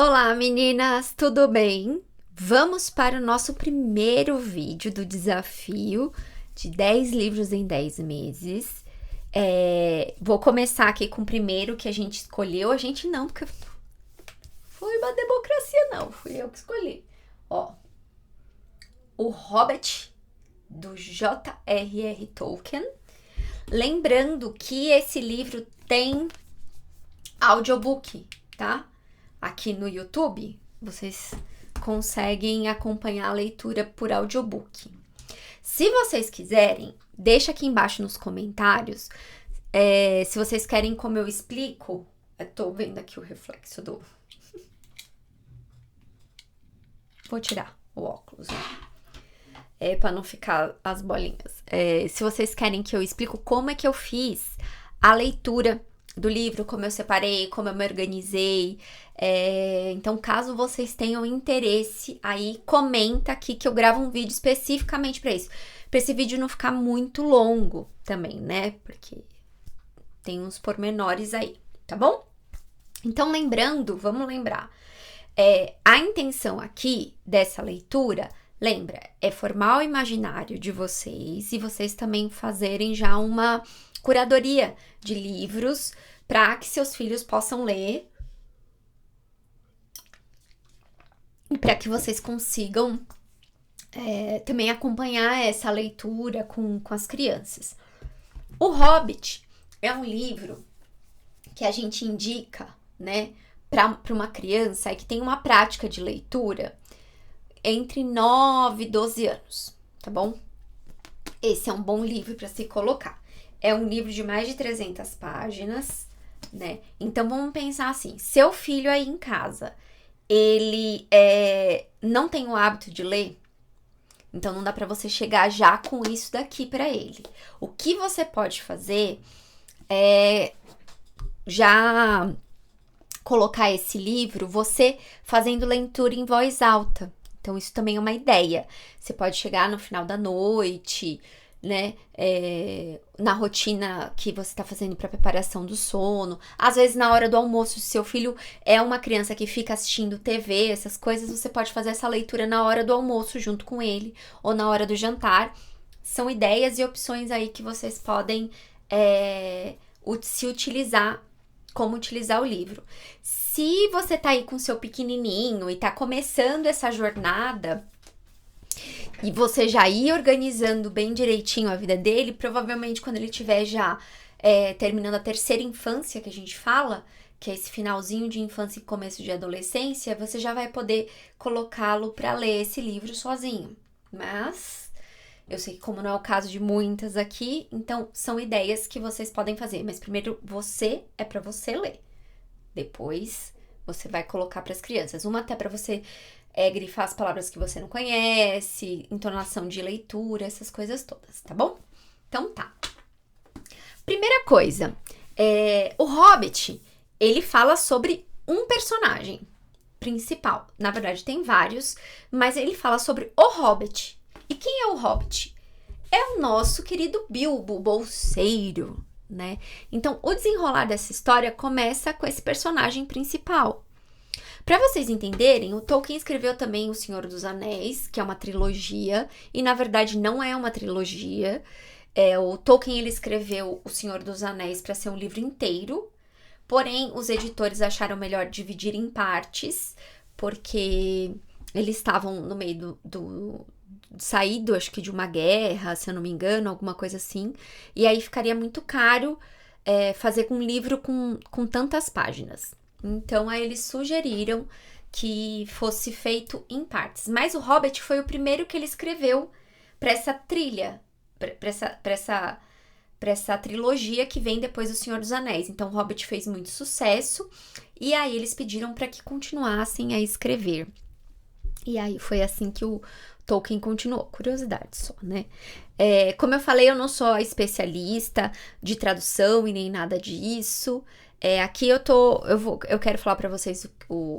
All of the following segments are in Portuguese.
Olá meninas, tudo bem? Vamos para o nosso primeiro vídeo do desafio de 10 livros em 10 meses. Vou começar aqui com o primeiro que a gente escolheu. A gente não, porque foi uma democracia não, fui eu que escolhi. Ó, O Hobbit, do J.R.R. Tolkien. Lembrando que esse livro tem audiobook, tá? Aqui no YouTube, vocês conseguem acompanhar a leitura por audiobook. Se vocês quiserem, deixa aqui embaixo nos comentários se vocês querem como eu explico. Eu tô vendo aqui o reflexo do... Vou tirar o óculos, para não ficar as bolinhas. Se vocês querem que eu explico como é que eu fiz a leitura do livro, como eu separei, como eu me organizei. Então, caso vocês tenham interesse, aí comenta aqui que eu gravo um vídeo especificamente para isso. Para esse vídeo não ficar muito longo também, né? Porque tem uns pormenores aí, tá bom? Então, vamos lembrar. A intenção aqui dessa leitura, lembra, é formar o imaginário de vocês e vocês também fazerem já uma curadoria de livros para que seus filhos possam ler e para que vocês consigam também acompanhar essa leitura com as crianças. O Hobbit é um livro que a gente indica, né, para uma criança que tem uma prática de leitura entre 9 e 12 anos, tá bom? Esse é um bom livro para se colocar. É um livro de mais de 300 páginas, né? Então, vamos pensar assim, seu filho aí em casa, ele não tem o hábito de ler, então não dá para você chegar já com isso daqui para ele. O que você pode fazer é já colocar esse livro, você fazendo leitura em voz alta. Então, isso também é uma ideia. Você pode chegar no final da noite, né, na rotina que você tá fazendo para preparação do sono, às vezes na hora do almoço, se seu filho é uma criança que fica assistindo TV, essas coisas, você pode fazer essa leitura na hora do almoço junto com ele, ou na hora do jantar. São ideias e opções aí que vocês podem se utilizar, como utilizar o livro. Se você tá aí com seu pequenininho e tá começando essa jornada, e você já ir organizando bem direitinho a vida dele, provavelmente quando ele tiver já terminando a terceira infância, que a gente fala, que é esse finalzinho de infância e começo de adolescência, você já vai poder colocá-lo para ler esse livro sozinho. Mas eu sei que como não é o caso de muitas aqui, então são ideias que vocês podem fazer. Mas primeiro é para você ler. Depois você vai colocar para as crianças. Uma até para você grifar as palavras que você não conhece, entonação de leitura, essas coisas todas, tá bom? Então tá. Primeira coisa, o Hobbit, ele fala sobre um personagem principal. Na verdade, tem vários, mas ele fala sobre o Hobbit. E quem é o Hobbit? É o nosso querido Bilbo, o bolseiro, né? Então, o desenrolar dessa história começa com esse personagem principal. Para vocês entenderem, o Tolkien escreveu também O Senhor dos Anéis, que é uma trilogia, e na verdade não é uma trilogia. O Tolkien ele escreveu O Senhor dos Anéis para ser um livro inteiro, porém os editores acharam melhor dividir em partes, porque eles estavam no meio saído, acho que de uma guerra, se eu não me engano, alguma coisa assim, e aí ficaria muito caro fazer um livro com tantas páginas. Então, aí eles sugeriram que fosse feito em partes. Mas o Hobbit foi o primeiro que ele escreveu para essa trilha, para essa trilogia que vem depois do Senhor dos Anéis. Então, o Hobbit fez muito sucesso e aí eles pediram para que continuassem a escrever. E aí foi assim que o Tolkien continuou. Curiosidade só, né? Como eu falei, eu não sou especialista de tradução e nem nada disso. Aqui eu quero falar para vocês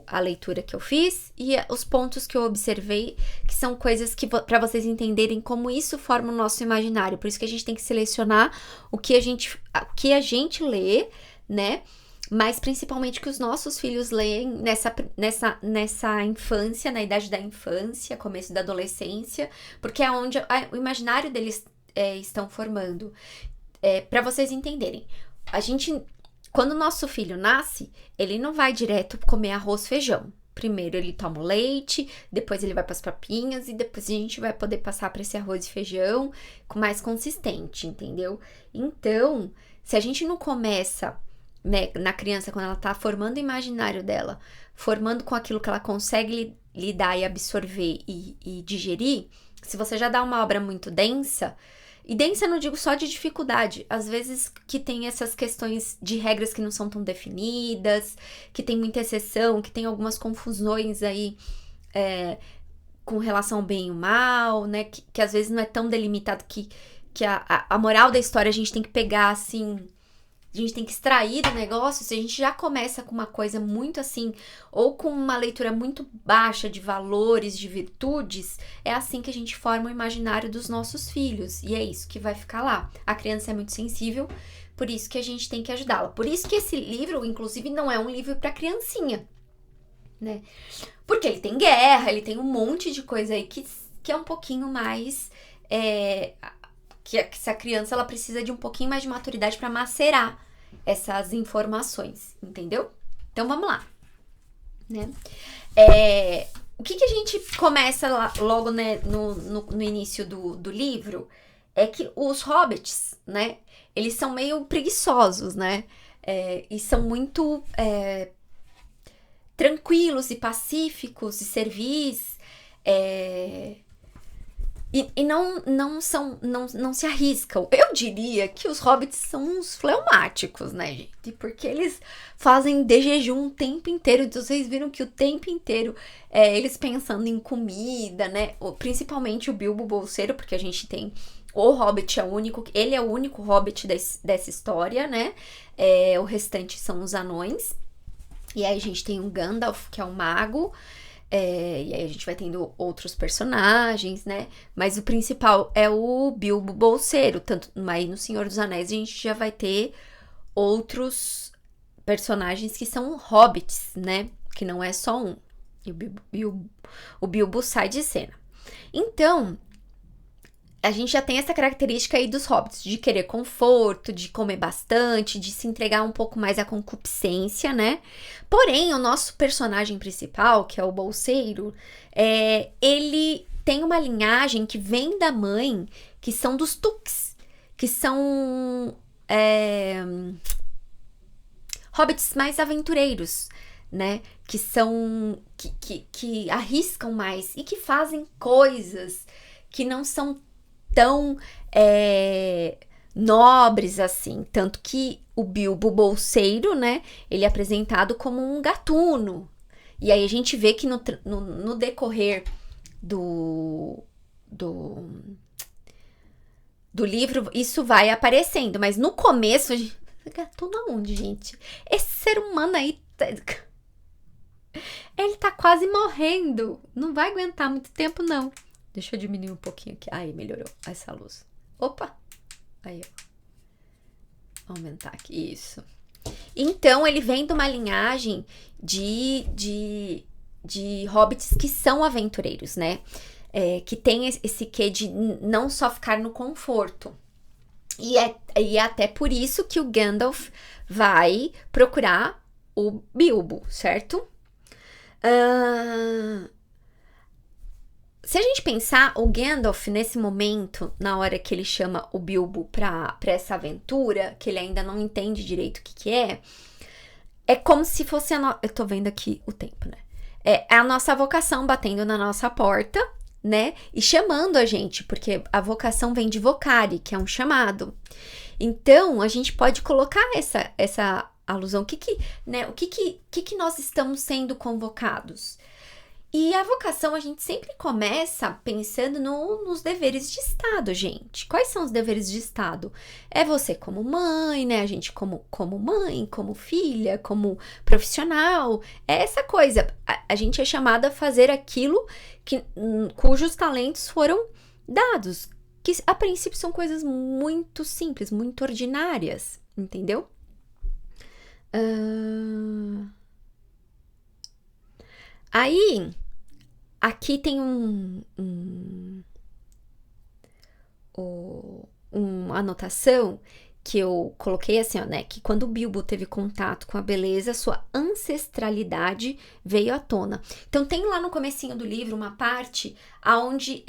a leitura que eu fiz e os pontos que eu observei, que são coisas que para vocês entenderem como isso forma o nosso imaginário. Por isso que a gente tem que selecionar o que a gente lê, né? mas principalmente que os nossos filhos leem nessa infância, na idade da infância, começo da adolescência, porque é onde o imaginário deles estão formando. Para vocês entenderem, quando o nosso filho nasce, ele não vai direto comer arroz e feijão. Primeiro ele toma o leite, depois ele vai para as papinhas e depois a gente vai poder passar para esse arroz e feijão com mais consistente, entendeu? Então, se a gente não começa, né, na criança, quando ela tá formando o imaginário dela, formando com aquilo que ela consegue lidar e absorver e digerir, se você já dá uma obra muito densa, e densa não digo só de dificuldade, às vezes que tem essas questões de regras que não são tão definidas, que tem muita exceção, que tem algumas confusões aí com relação ao bem e o mal, né, que às vezes não é tão delimitado que a moral da história a gente tem que pegar assim, a gente tem que extrair do negócio. Se a gente já começa com uma coisa muito assim, ou com uma leitura muito baixa de valores, de virtudes, é assim que a gente forma o imaginário dos nossos filhos. E é isso que vai ficar lá. A criança é muito sensível, por isso que a gente tem que ajudá-la. Por isso que esse livro, inclusive, não é um livro para criancinha, né? Porque ele tem guerra, ele tem um monte de coisa aí que é um pouquinho mais... que essa criança ela precisa de um pouquinho mais de maturidade para macerar essas informações, entendeu? Então vamos lá, né? O que a gente começa logo, né, no início do livro é que os hobbits, né, eles são meio preguiçosos, né? E são muito tranquilos e pacíficos e servis, E não se arriscam. Eu diria que os hobbits são uns fleumáticos, né, gente? Porque eles fazem de jejum o tempo inteiro. Então, vocês viram que o tempo inteiro eles pensando em comida, né? Principalmente o Bilbo Bolseiro, porque a gente tem o hobbit ele é o único hobbit dessa história, né? O restante são os anões. E aí a gente tem o Gandalf, que é o mago. E aí a gente vai tendo outros personagens, né? Mas o principal é o Bilbo Bolseiro. Tanto aí no Senhor dos Anéis a gente já vai ter outros personagens que são hobbits, né? Que não é só um. E o Bilbo sai de cena. Então, a gente já tem essa característica aí dos hobbits, de querer conforto, de comer bastante, de se entregar um pouco mais à concupiscência, né? Porém, o nosso personagem principal, que é o Bolseiro, ele tem uma linhagem que vem da mãe, que são dos Tuques, que são hobbits mais aventureiros, né? Que são... que arriscam mais e que fazem coisas que não são tão nobres assim, tanto que o Bilbo Bolseiro, né, ele é apresentado como um gatuno, e aí a gente vê que no decorrer do livro isso vai aparecendo, mas no começo, gatuno aonde, gente? Esse ser humano aí, ele tá quase morrendo, não vai aguentar muito tempo não. Deixa eu diminuir um pouquinho aqui. Aí, melhorou essa luz. Opa! Aí, ó. Aumentar aqui. Isso. Então, ele vem de uma linhagem de hobbits que são aventureiros, né? Que tem esse quê de não só ficar no conforto. E é até por isso que o Gandalf vai procurar o Bilbo, certo? Se a gente pensar, o Gandalf, nesse momento, na hora que ele chama o Bilbo pra essa aventura, que ele ainda não entende direito o que é como se fosse eu tô vendo aqui o tempo, né? É a nossa vocação batendo na nossa porta, né? E chamando a gente, porque a vocação vem de vocare, que é um chamado. Então, a gente pode colocar essa alusão. O que nós estamos sendo convocados? E a vocação, a gente sempre começa pensando nos deveres de Estado, gente. Quais são os deveres de Estado? É você como mãe, né? A gente como mãe, como filha, como profissional. É essa coisa. A gente é chamada a fazer aquilo cujos talentos foram dados. Que, a princípio, são coisas muito simples, muito ordinárias, entendeu? Ahn, Aí, aqui tem uma anotação que eu coloquei assim, ó, né? Que quando o Bilbo teve contato com a beleza, sua ancestralidade veio à tona. Então tem lá no comecinho do livro uma parte onde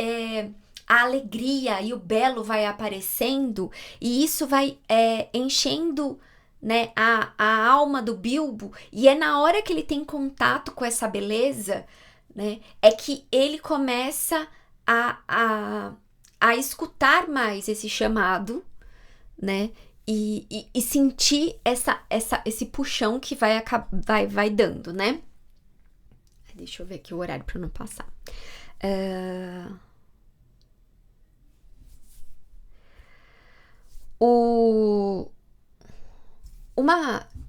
a alegria e o belo vai aparecendo e isso vai enchendo, né, a alma do Bilbo, e é na hora que ele tem contato com essa beleza, né, é que ele começa a escutar mais esse chamado, né? E sentir esse puxão que vai dando, né? Deixa eu ver aqui o horário para não passar.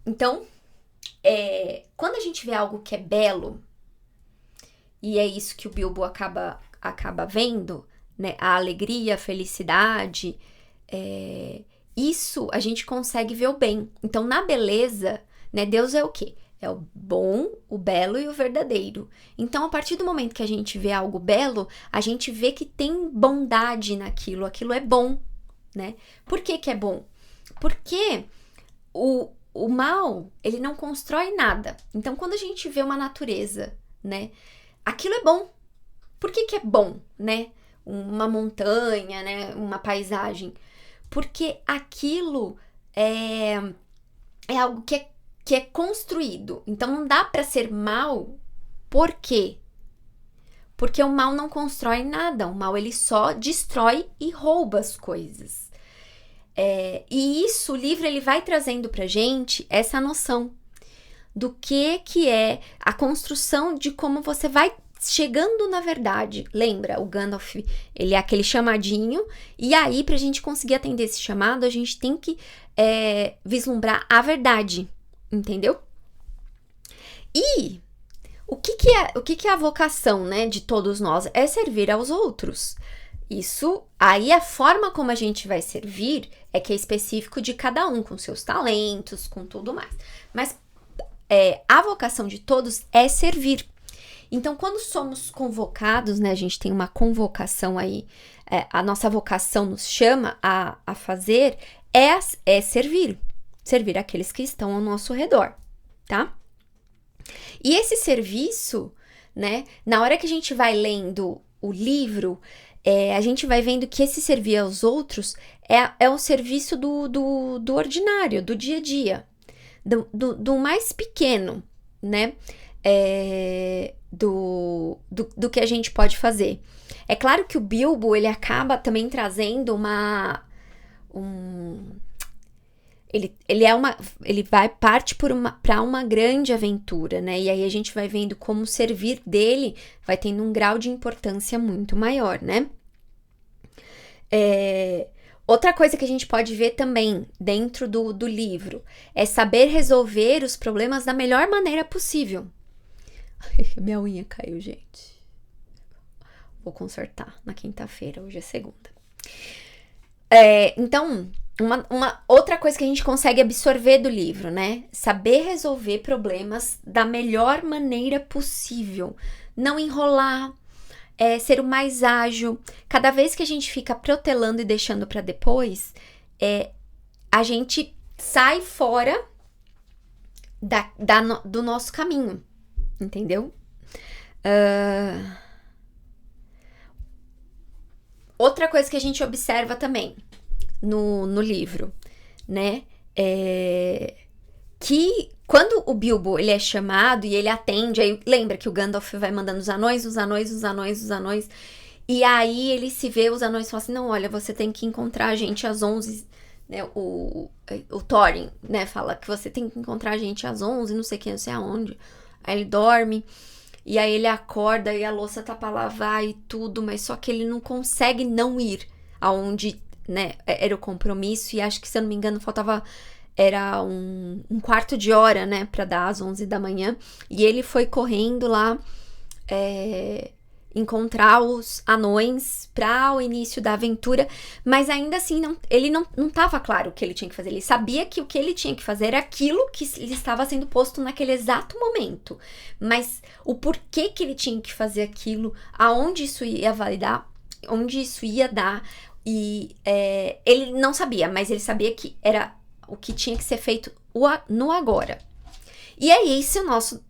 Então, quando a gente vê algo que é belo, e é isso que o Bilbo acaba vendo, né? A alegria, a felicidade, isso a gente consegue ver o bem. Então, na beleza, né, Deus é o quê? É o bom, o belo e o verdadeiro. Então, a partir do momento que a gente vê algo belo, a gente vê que tem bondade naquilo, aquilo é bom, né? Por que que é bom? Porque o mal, ele não constrói nada. Então, quando a gente vê uma natureza, né, aquilo é bom. Por que que é bom, né? Uma montanha, né, uma paisagem. Porque aquilo é algo que é construído. Então não dá para ser mal. Por quê? Porque o mal não constrói nada. O mal ele só destrói e rouba as coisas. E isso, o livro ele vai trazendo pra gente essa noção do que é a construção de como você vai chegando na verdade. Lembra, o Gandalf, ele é aquele chamadinho, e aí pra gente conseguir atender esse chamado, a gente tem que vislumbrar a verdade, entendeu? E o que é a vocação, né, de todos nós? É servir aos outros. Isso, aí a forma como a gente vai servir é que é específico de cada um, com seus talentos, com tudo mais. Mas a vocação de todos é servir. Então, quando somos convocados, né, a gente tem uma convocação aí, a nossa vocação nos chama a fazer, é servir aqueles que estão ao nosso redor, tá? E esse serviço, né, na hora que a gente vai lendo o livro, a gente vai vendo que esse servir aos outros é o serviço do ordinário, do dia a dia, do mais pequeno, né? Do que a gente pode fazer. É claro que o Bilbo, ele acaba também trazendo ele parte para uma grande aventura, né? E aí a gente vai vendo como o servir dele vai tendo um grau de importância muito maior, né? Outra coisa que a gente pode ver também dentro do livro é saber resolver os problemas da melhor maneira possível. Minha unha caiu, gente. Vou consertar na quinta-feira, hoje é segunda. Então, uma outra coisa que a gente consegue absorver do livro, né? Saber resolver problemas da melhor maneira possível. Não enrolar, ser o mais ágil. Cada vez que a gente fica protelando e deixando para depois, a gente sai fora do nosso caminho, entendeu? Outra coisa que a gente observa também no livro, né, que quando o Bilbo ele é chamado e ele atende, aí lembra que o Gandalf vai mandando os anões, e aí ele se vê, os anões falam assim, não, olha, você tem que encontrar a gente às 11, né, o Thorin, né, fala que você tem que encontrar a gente às 11, não sei quem, não sei aonde, aí ele dorme, e aí ele acorda e a louça tá pra lavar e tudo, mas só que ele não consegue não ir aonde, né, era o compromisso, e acho que, se eu não me engano, era um quarto de hora, né, pra dar às 11 da manhã, e ele foi correndo lá, encontrar os anões para o início da aventura, mas ainda assim ele não estava claro o que ele tinha que fazer. Ele sabia que o que ele tinha que fazer era aquilo que lhe estava sendo posto naquele exato momento, mas o porquê que ele tinha que fazer aquilo, aonde isso ia validar, onde isso ia dar, e ele não sabia, mas ele sabia que era o que tinha que ser feito no agora. E é esse o nosso...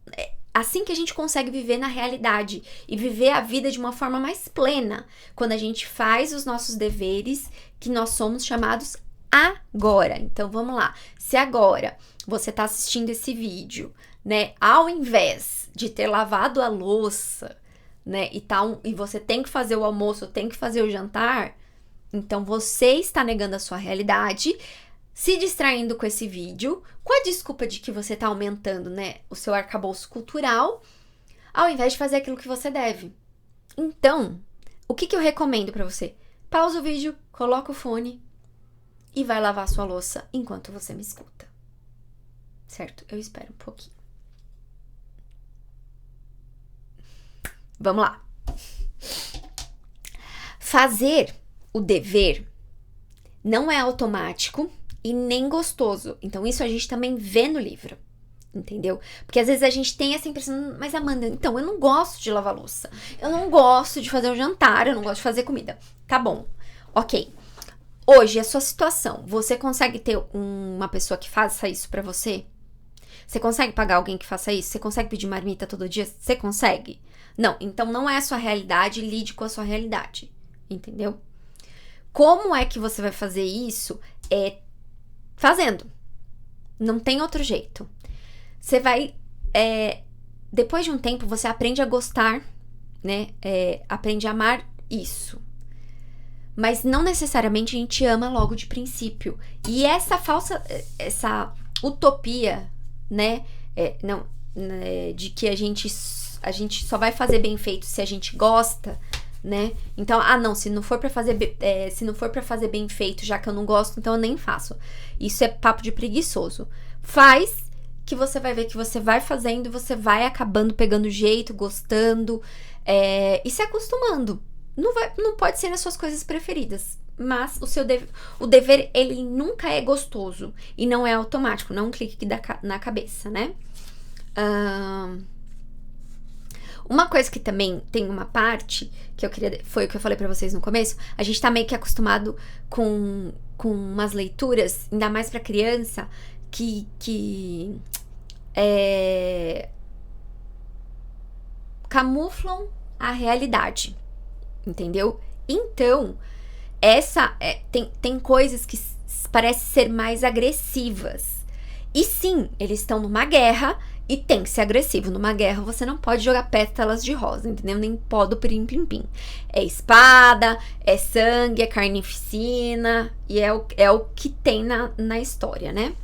assim que a gente consegue viver na realidade e viver a vida de uma forma mais plena, quando a gente faz os nossos deveres, que nós somos chamados agora. Então, vamos lá. Se agora você está assistindo esse vídeo, né, ao invés de ter lavado a louça, né, e você tem que fazer o almoço, tem que fazer o jantar, então você está negando a sua realidade, se distraindo com esse vídeo, com a desculpa de que você tá aumentando, né, o seu arcabouço cultural, ao invés de fazer aquilo que você deve. Então, o que eu recomendo pra você? Pausa o vídeo, coloca o fone e vai lavar sua louça enquanto você me escuta. Certo? Eu espero um pouquinho. Vamos lá. Fazer o dever não é automático e nem gostoso. Então, isso a gente também vê no livro, entendeu? Porque às vezes a gente tem essa impressão, mas Amanda, então, eu não gosto de lavar louça, eu não gosto de fazer o jantar, eu não gosto de fazer comida. Tá bom, ok. Hoje, a sua situação, você consegue ter uma pessoa que faça isso pra você? Você consegue pagar alguém que faça isso? Você consegue pedir marmita todo dia? Você consegue? Não, então não é a sua realidade, lide com a sua realidade, entendeu? Como é que você vai fazer isso? Fazendo. Não tem outro jeito. Você vai... depois de um tempo, você aprende a gostar, né? Aprende a amar isso. Mas não necessariamente a gente ama logo de princípio. E essa utopia, né? De que a gente só vai fazer bem feito se a gente gosta, né? Então, não, se não for pra fazer bem feito, já que eu não gosto, então eu nem faço. Isso é papo de preguiçoso. Faz, que você vai ver que você vai fazendo e você vai acabando pegando jeito, gostando, e se acostumando. Não pode ser as suas coisas preferidas, mas o dever, ele nunca é gostoso e não é automático, não é um clique na cabeça, né? Uma coisa que também tem uma parte que foi o que eu falei pra vocês no começo, a gente tá meio que acostumado com umas leituras, ainda mais pra criança, que camuflam a realidade, entendeu? Então, tem coisas que parecem ser mais agressivas. E sim, eles estão numa guerra e tem que ser agressivo. Numa guerra você não pode jogar pétalas de rosa, entendeu? Nem pó do pirim-pim-pim. É espada, é sangue, é carnificina, e é o que tem na história, né?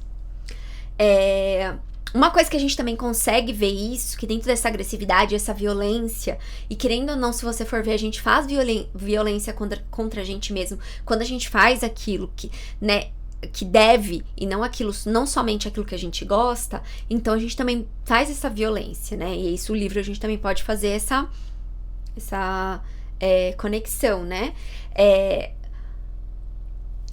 Uma coisa que a gente também consegue ver isso, que dentro dessa agressividade, essa violência, e querendo ou não, se você for ver, a gente faz violência contra a gente mesmo, quando a gente faz aquilo que, né, que deve, e não somente aquilo que a gente gosta, então a gente também faz essa violência, né, e isso, o livro, a gente também pode fazer essa conexão, né.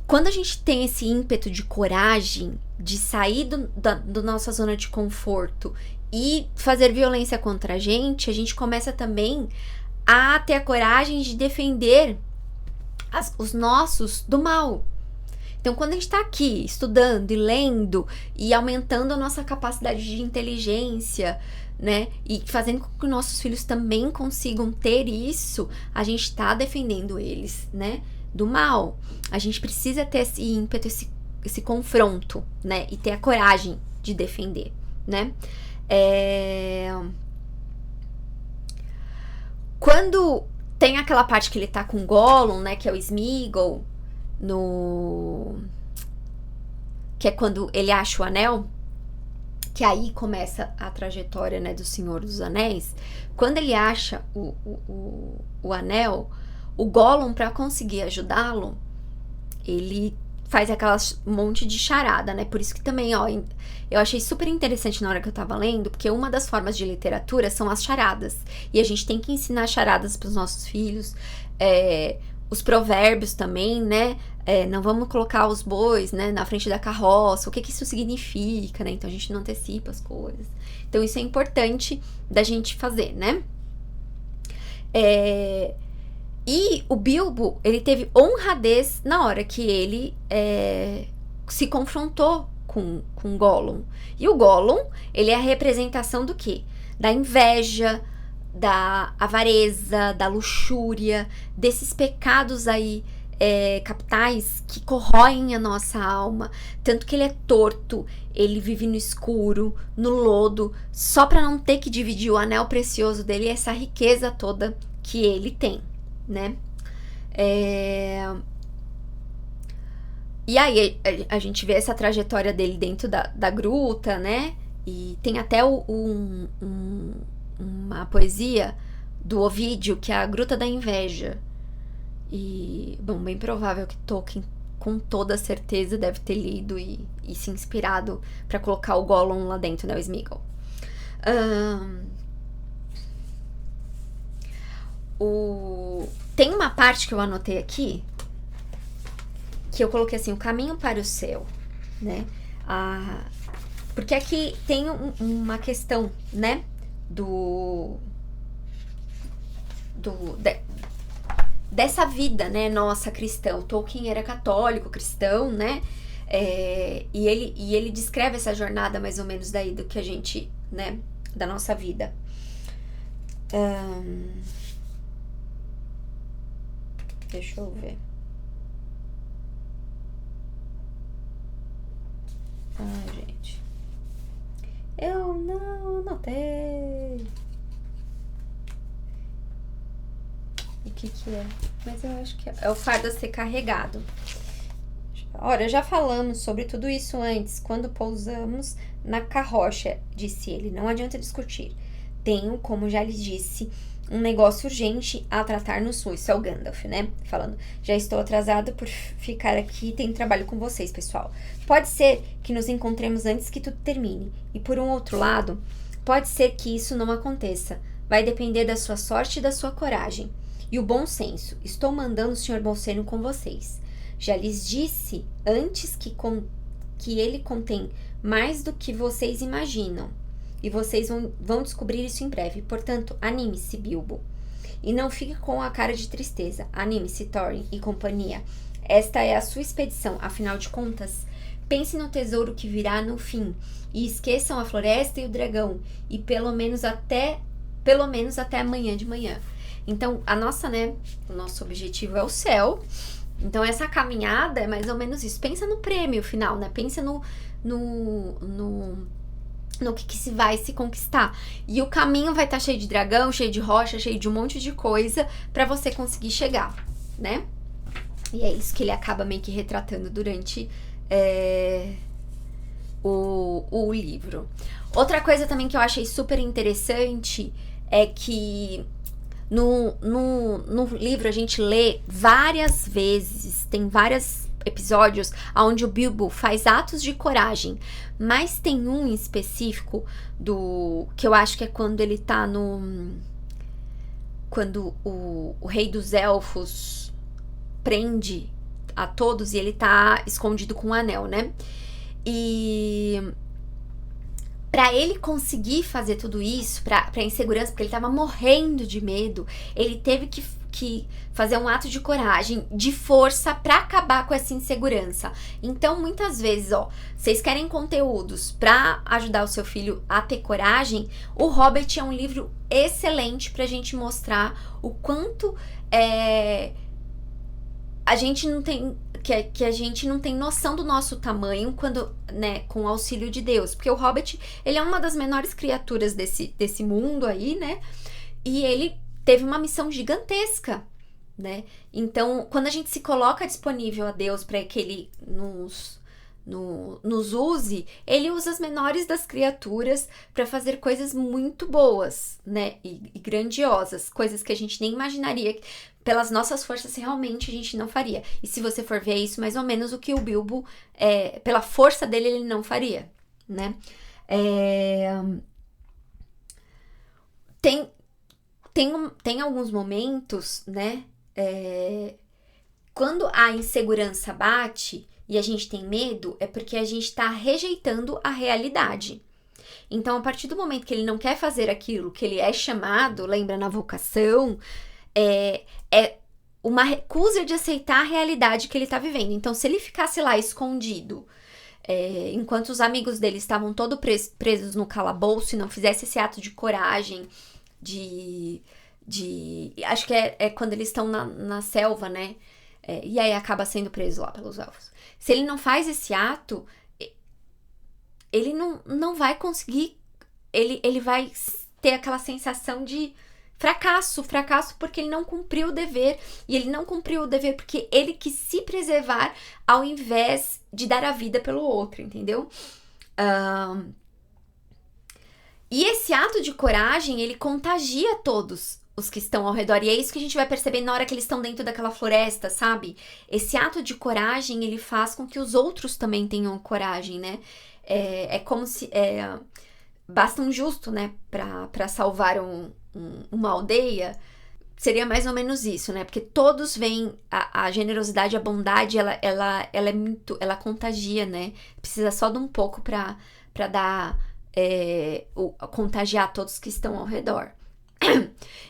Quando a gente tem esse ímpeto de coragem, de sair da nossa zona de conforto e fazer violência contra a gente começa também a ter a coragem de defender os nossos do mal. Então, quando a gente tá aqui estudando e lendo e aumentando a nossa capacidade de inteligência, né, e fazendo com que nossos filhos também consigam ter isso, a gente tá defendendo eles, né, do mal. A gente precisa ter esse ímpeto, esse confronto, né, e ter a coragem de defender, né. Quando tem aquela parte que ele tá com o Gollum, né, que é o Sméagol, que é quando ele acha o anel, que aí começa a trajetória, né, do Senhor dos Anéis. Quando ele acha o anel, o Gollum, para conseguir ajudá-lo, ele faz aquelas monte de charada, né? Por isso que também, ó, eu achei super interessante na hora que eu tava lendo, porque uma das formas de literatura são as charadas. E a gente tem que ensinar charadas pros nossos filhos, os provérbios também, né? Não vamos colocar os bois, né, na frente da carroça, o que isso significa, né? Então a gente não antecipa as coisas. Então isso é importante da gente fazer, né? E o Bilbo, ele teve honradez na hora que ele se confrontou com Gollum. E o Gollum, ele é a representação do quê? Da inveja, da avareza, da luxúria, desses pecados aí capitais que corroem a nossa alma. Tanto que ele é torto, ele vive no escuro, no lodo, só para não ter que dividir o anel precioso dele e essa riqueza toda que ele tem, né? E aí a gente vê essa trajetória dele dentro da gruta, né? E tem até uma poesia do Ovídio, que é a Gruta da Inveja. E, bom, bem provável que Tolkien, com toda certeza, deve ter lido e se inspirado para colocar o Gollum lá dentro, né? O Sméagol. Tem uma parte que eu anotei aqui, que eu coloquei assim, o caminho para o céu, né? Porque aqui tem uma questão, né? Dessa vida, né, nossa, cristã. O Tolkien era católico, cristão, né, e ele descreve essa jornada mais ou menos daí do que a gente, né, da nossa vida. Deixa eu ver. Gente, eu não anotei. O que é? Mas eu acho que é o fardo a ser carregado. Ora, já falamos sobre tudo isso antes, quando pousamos na carroça, disse ele. Não adianta discutir. Tenho, como já lhes disse, um negócio urgente a tratar no sul. Isso é o Gandalf, né? Falando, já estou atrasado por ficar aqui e tenho trabalho com vocês, pessoal. Pode ser que nos encontremos antes que tudo termine. E por um outro lado, pode ser que isso não aconteça. Vai depender da sua sorte e da sua coragem. E o bom senso. Estou mandando o Sr. Bolseno com vocês. Já lhes disse antes que ele contém mais do que vocês imaginam. E vocês vão descobrir isso em breve. Portanto, anime-se, Bilbo. E não fique com a cara de tristeza. Anime-se, Thorin e companhia. Esta é a sua expedição. Afinal de contas, pense no tesouro que virá no fim. E esqueçam a floresta e o dragão. E pelo menos até amanhã de manhã. Então, o nosso objetivo é o céu. Então, essa caminhada é mais ou menos isso. Pensa no prêmio final, né? Pensa no que se vai se conquistar. E o caminho vai estar cheio de dragão, cheio de rocha, cheio de um monte de coisa pra você conseguir chegar, né? E é isso que ele acaba meio que retratando durante o livro. Outra coisa também que eu achei super interessante é que no livro a gente lê várias vezes, tem vários episódios onde o Bilbo faz atos de coragem, mas tem um em específico que eu acho que é quando ele tá quando o rei dos elfos prende a todos e ele tá escondido com um anel, né? E pra ele conseguir fazer tudo isso, pra insegurança, porque ele tava morrendo de medo, ele teve que fazer um ato de coragem, de força pra acabar com essa insegurança. Então, muitas vezes, vocês querem conteúdos pra ajudar o seu filho a ter coragem, o Hobbit é um livro excelente pra gente mostrar o quanto a gente não tem... Que a gente não tem noção do nosso tamanho quando, né, com o auxílio de Deus. Porque o Hobbit, ele é uma das menores criaturas desse mundo aí, né? E ele teve uma missão gigantesca, né? Então, quando a gente se coloca disponível a Deus para que ele nos use, ele usa as menores das criaturas para fazer coisas muito boas, né? E grandiosas, coisas que a gente nem imaginaria. pelas nossas forças, realmente a gente não faria. E se você for ver, é isso mais ou menos o que o Bilbo, pela força dele, ele não faria, né? Tem alguns momentos, né? Quando a insegurança bate e a gente tem medo, é porque a gente tá rejeitando a realidade. Então, a partir do momento que ele não quer fazer aquilo que ele é chamado, lembra na vocação, é uma recusa de aceitar a realidade que ele tá vivendo. Então, se ele ficasse lá escondido, enquanto os amigos dele estavam todos presos no calabouço e não fizesse esse ato de coragem, acho que é quando eles estão na selva, né? E aí acaba sendo preso lá pelos elfos. Se ele não faz esse ato, ele não vai conseguir, ele vai ter aquela sensação de fracasso porque ele não cumpriu o dever, e ele não cumpriu o dever porque ele quis se preservar ao invés de dar a vida pelo outro, entendeu? E esse ato de coragem, ele contagia todos os que estão ao redor, e é isso que a gente vai perceber na hora que eles estão dentro daquela floresta, sabe? Esse ato de coragem, ele faz com que os outros também tenham coragem, né? É como se basta um justo, né, pra salvar uma aldeia. Seria mais ou menos isso, né? Porque todos veem a generosidade, a bondade, ela é muito, ela contagia, né? Precisa só de um pouco pra dar, contagiar todos que estão ao redor.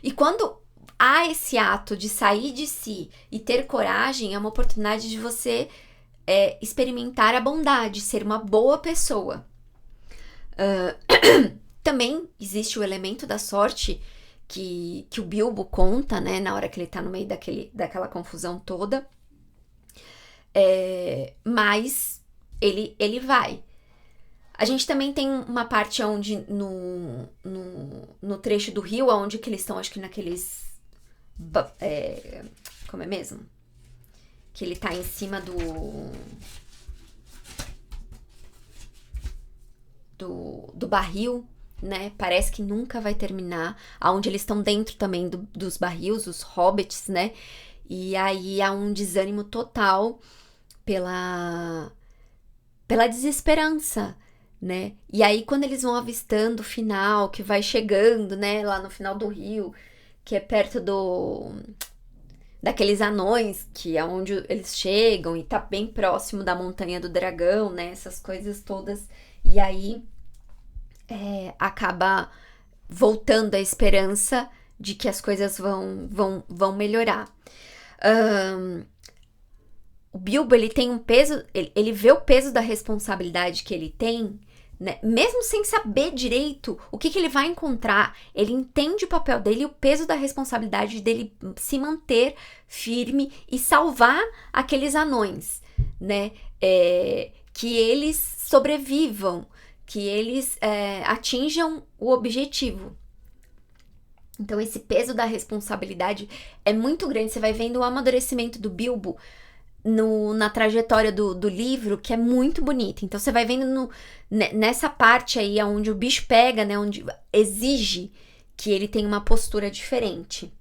E quando há esse ato de sair de si e ter coragem, é uma oportunidade de você experimentar a bondade, ser uma boa pessoa. Também existe o elemento da sorte que o Bilbo conta, né, na hora que ele tá no meio daquela confusão toda. Mas ele vai. A gente também tem uma parte onde no trecho do rio, onde que eles estão, acho que naqueles... como é mesmo? Que ele tá em cima do barril, né? Parece que nunca vai terminar. Onde eles estão dentro também dos barris, os hobbits, né? E aí há um desânimo total pela desesperança, né? E aí quando eles vão avistando o final, que vai chegando, né? Lá no final do rio, que é perto daqueles anões, que é onde eles chegam, e tá bem próximo da Montanha do Dragão, né? Essas coisas todas. E aí acaba voltando a esperança de que as coisas vão melhorar. O Bilbo, ele tem um peso, ele vê o peso da responsabilidade que ele tem, né? Mesmo sem saber direito o que ele vai encontrar, ele entende o papel dele e o peso da responsabilidade dele se manter firme e salvar aqueles anões, né? Que eles sobrevivam, que eles atinjam o objetivo. Então esse peso da responsabilidade é muito grande. Você vai vendo o amadurecimento do Bilbo na trajetória do livro, que é muito bonito. Então você vai vendo nessa parte aí onde o bicho pega, né, onde exige que ele tenha uma postura diferente.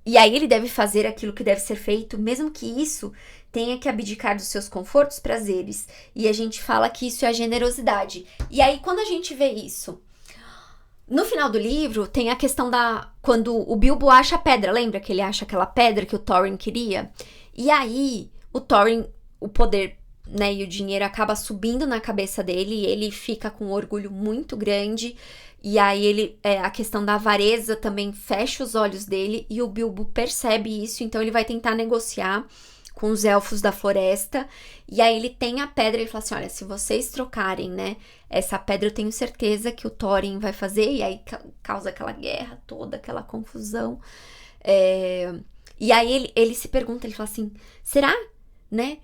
E aí ele deve fazer aquilo que deve ser feito, mesmo que isso tenha que abdicar dos seus confortos, prazeres. E a gente fala que isso é a generosidade. E aí quando a gente vê isso, no final do livro, tem a questão quando o Bilbo acha a pedra. Lembra que ele acha aquela pedra que o Thorin queria? E aí, o Thorin, o poder, né, e o dinheiro acaba subindo na cabeça dele. E ele fica com um orgulho muito grande. E aí, a questão da avareza também fecha os olhos dele. E o Bilbo percebe isso, então ele vai tentar negociar com os elfos da floresta. E aí ele tem a pedra e ele fala assim, olha, se vocês trocarem, né, essa pedra eu tenho certeza que o Thorin vai fazer. E aí causa aquela guerra toda, aquela confusão. E aí ele se pergunta, ele fala assim, será, né,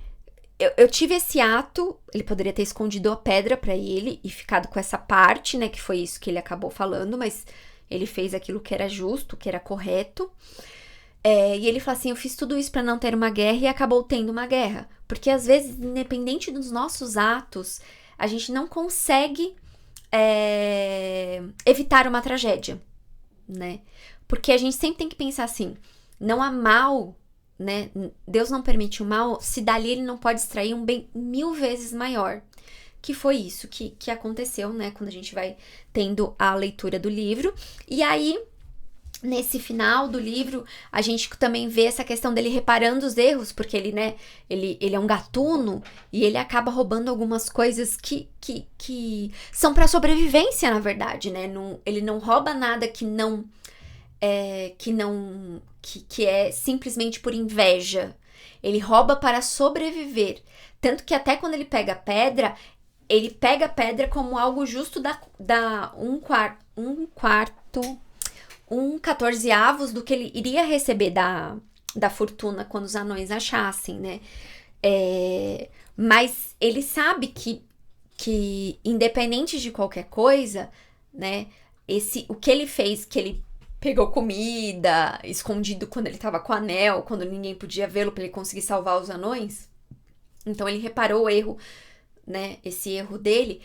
eu tive esse ato, ele poderia ter escondido a pedra pra ele e ficado com essa parte, né, que foi isso que ele acabou falando, mas ele fez aquilo que era justo, que era correto. E ele fala assim, eu fiz tudo isso pra não ter uma guerra e acabou tendo uma guerra. Porque às vezes, independente dos nossos atos, a gente não consegue evitar uma tragédia, né? Porque a gente sempre tem que pensar assim, não há mal, né? Deus não permite o mal, se dali ele não pode extrair um bem 1000 vezes maior. Que foi isso que aconteceu, né? Quando a gente vai tendo a leitura do livro. E aí, nesse final do livro, a gente também vê essa questão dele reparando os erros, porque ele, né, ele é um gatuno e ele acaba roubando algumas coisas que são para sobrevivência, na verdade, né? Ele não rouba nada que é simplesmente por inveja. Ele rouba para sobreviver. Tanto que até quando ele pega a pedra como algo justo da um 14avos do que ele iria receber da fortuna quando os anões achassem, né? Mas ele sabe que independente de qualquer coisa, né? O que ele fez, que ele pegou comida, escondido quando ele tava com o anel, quando ninguém podia vê-lo para ele conseguir salvar os anões. Então ele reparou o erro, né? Esse erro dele,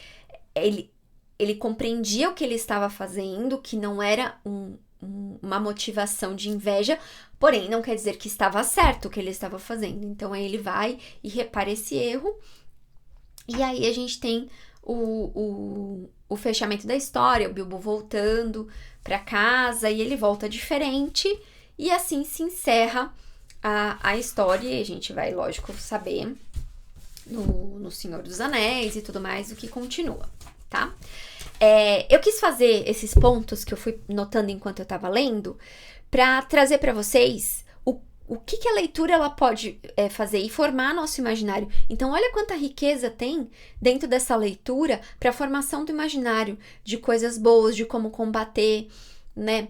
ele compreendia o que ele estava fazendo, que não era uma motivação de inveja, porém não quer dizer que estava certo o que ele estava fazendo. Então aí ele vai e repara esse erro, e aí a gente tem o fechamento da história, o Bilbo voltando para casa, e ele volta diferente, e assim se encerra a história, e a gente vai, lógico, saber no Senhor dos Anéis e tudo mais o que continua, tá? Eu quis fazer esses pontos que eu fui notando enquanto eu tava lendo para trazer para vocês o que a leitura ela pode fazer e formar nosso imaginário. Então, olha quanta riqueza tem dentro dessa leitura para a formação do imaginário, de coisas boas, de como combater, né,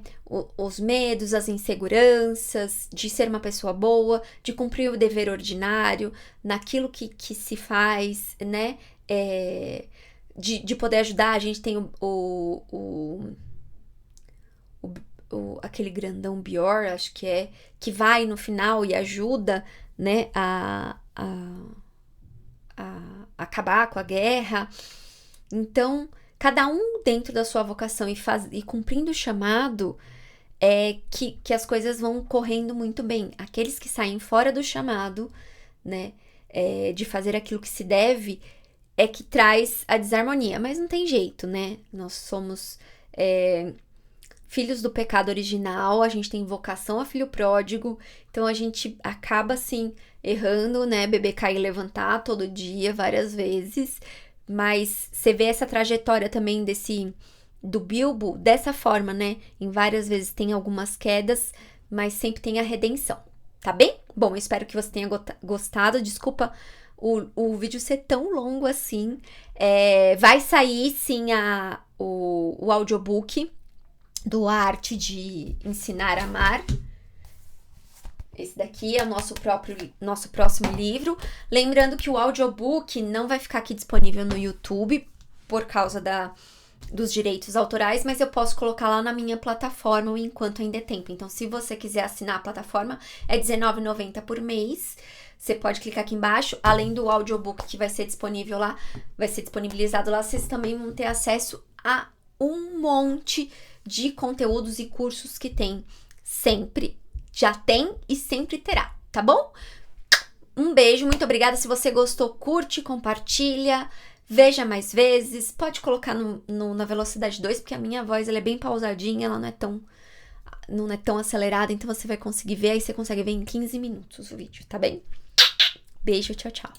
os medos, as inseguranças, de ser uma pessoa boa, de cumprir o dever ordinário, naquilo que se faz, né, de poder ajudar. A gente tem aquele grandão Bior, acho que vai no final e ajuda, né, a acabar com a guerra. Então, cada um dentro da sua vocação e cumprindo o chamado, que as coisas vão correndo muito bem. Aqueles que saem fora do chamado, né, de fazer aquilo que se deve, que traz a desarmonia. Mas não tem jeito, né? Nós somos filhos do pecado original, a gente tem vocação a filho pródigo, então a gente acaba, assim, errando, né? Beber, cair e levantar todo dia, várias vezes. Mas você vê essa trajetória também do Bilbo dessa forma, né? Em várias vezes tem algumas quedas, mas sempre tem a redenção, tá bem? Bom, eu espero que você tenha gostado. Desculpa o vídeo ser tão longo assim. Vai sair, sim, o audiobook do A Arte de Ensinar a Amar. Esse daqui é o nosso próximo livro. Lembrando que o audiobook não vai ficar aqui disponível no YouTube por causa dos direitos autorais, mas eu posso colocar lá na minha plataforma enquanto ainda é tempo. Então, se você quiser assinar a plataforma, é R$19,90 por mês. Você pode clicar aqui embaixo. Além do audiobook que vai ser disponível lá, vai ser disponibilizado lá, vocês também vão ter acesso a um monte de conteúdos e cursos que tem sempre. Já tem e sempre terá, tá bom? Um beijo, muito obrigada. Se você gostou, curte, compartilha, veja mais vezes. Pode colocar na velocidade 2, porque a minha voz ela é bem pausadinha, ela não é tão acelerada, então você vai conseguir ver, aí você consegue ver em 15 minutos o vídeo, tá bem? Beijo, tchau, tchau.